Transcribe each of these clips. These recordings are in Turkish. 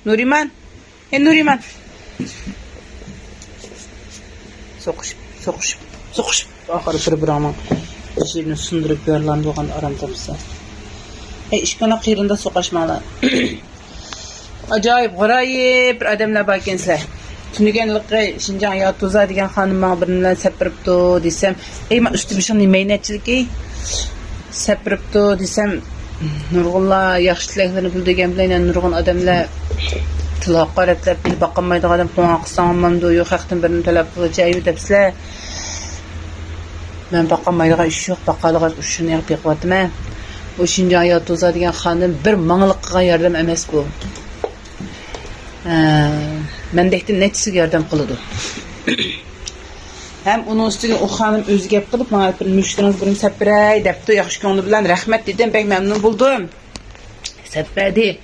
Nuriman. Nuriman. Sokuş. Ahırı bir-birini jerini sundurub yorlandı oğan aram tapsa. İşkana qeyrında soqaşmalar. Acayip, g'arayib bir adamlar bor ekansilar. Tuniganliqi Şinjan Yotuza degan xonim men bilan sapiribdi desam, men usti bishim nimaynatchilik sapiribdi desam, nurg'unlar yaxshi tilaklarni pul degan bilan nurg'un odamlar til haqoratlab bil boqolmaydigan odam qo'ng'aqsanmamdi yo'q haqdan birini talab qiljayu debsizlar. Men boqolmaydigan ish yo'q, boqolgan ishni yapib yiqyapman. Bu Şinjan Yotuza degan xonim bir manglik qilgan yordam emas bu. Mendekten netisiga yordam qiladi. Hem onun üstüne o xanım özü gap qilib, "Mana bir müşteriniz birini sapiray" debdi. Yaxshi ko'ngli bilan rahmat dedim, bek memnun buldum. Sapadi.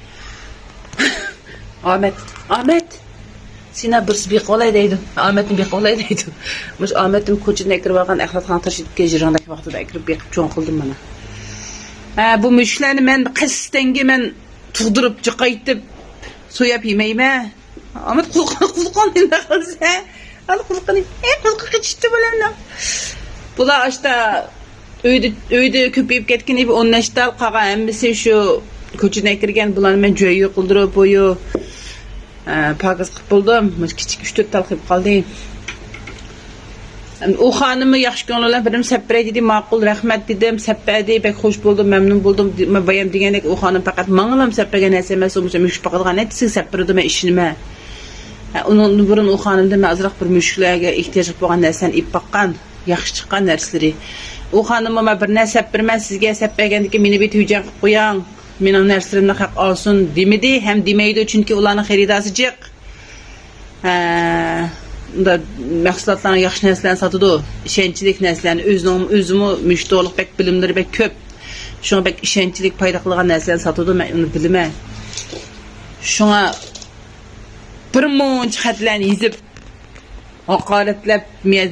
Ahmet. Sina bir bir qolay deydi. Ahmetni bir qolay deydi. Mush Ahmetning ko'chada kirib olgan axlatxona tashib kejirandagi vaqtida kirib beqib cho'ng qildim mana. Bu müşlarni men qisdanga men tug'dirib, jiqaytib so'yab yemayman. Ahmet qulqon endi qilsa. Al qulqini. Qulqi ketishdi bilan. Bular ashta uyda ko'payib ketgan edi 10 nashtal qolgan hammasi shu ko'chadan kirgan bularni men joyi qildirib bo'yi pakiz qilib bo'ldim. Mush kichik 3-4 tal qilib qoldi. O xonimni yaxshi ko'ngillar birim sapray dedi, ma'qul rahmat dedim, sappadi, bek xush bo'ldim, memnun bo'ldim. Men bayam degandek o xonim faqat manglam sappagan narsa emas, o'sha mushuk faqatgina netsi sappirdi men ishini. Onun burun o xonimda men azroq bir mushuklarga ehtiyoj bo'lgan narsani ip baqqan, yaxshi chiqqan narsalari. O xonim men bir narsa sappirman sizga sappagandiki meni bet hujjat qilib qo'ying. Mening narsalarimni haq olsin demidi, ham demaydi chunki ularning xaridasi jiq. Unda mahsulotlarni yaxshi narsalarni sotadi. Ishonchlik narsalarni o'zimi müşterilik bek bilimlari bek ko'p. Shunga bek ishonchlik paydo qilgan narsalarni sotadi, men uni bilaman. Shunga bir munch xatlarni yozib haqoratlab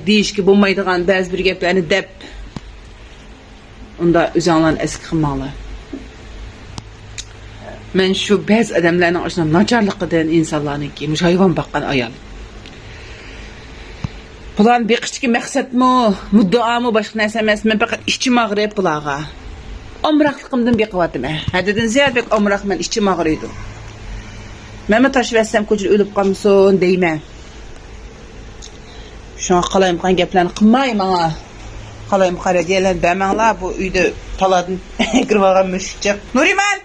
deyishga bo'lmaydigan ba'zi bir gaplarni deb unda o'zinglarni eski qilmanglar. Men shu ba'zi odamlarning o'sha nacharligidan insonlarniki mush hayvon baqqan ayol. Bulan beqishki maqsadmi, muddaomi boshqa narsa emas, men faqat ichim og'rib bularga. Omroqligimdan beqiyotman. Haddan ziyod bek omroq men ichim og'riydi. Men tashvassam ko'chada o'lib qolmasin deyman. Shunga qalayimqan gaplarni qilmay menga. Qalayim qara deylar, bamanglar bu uyda paladin kirib olgan mushukcha. Nuriman!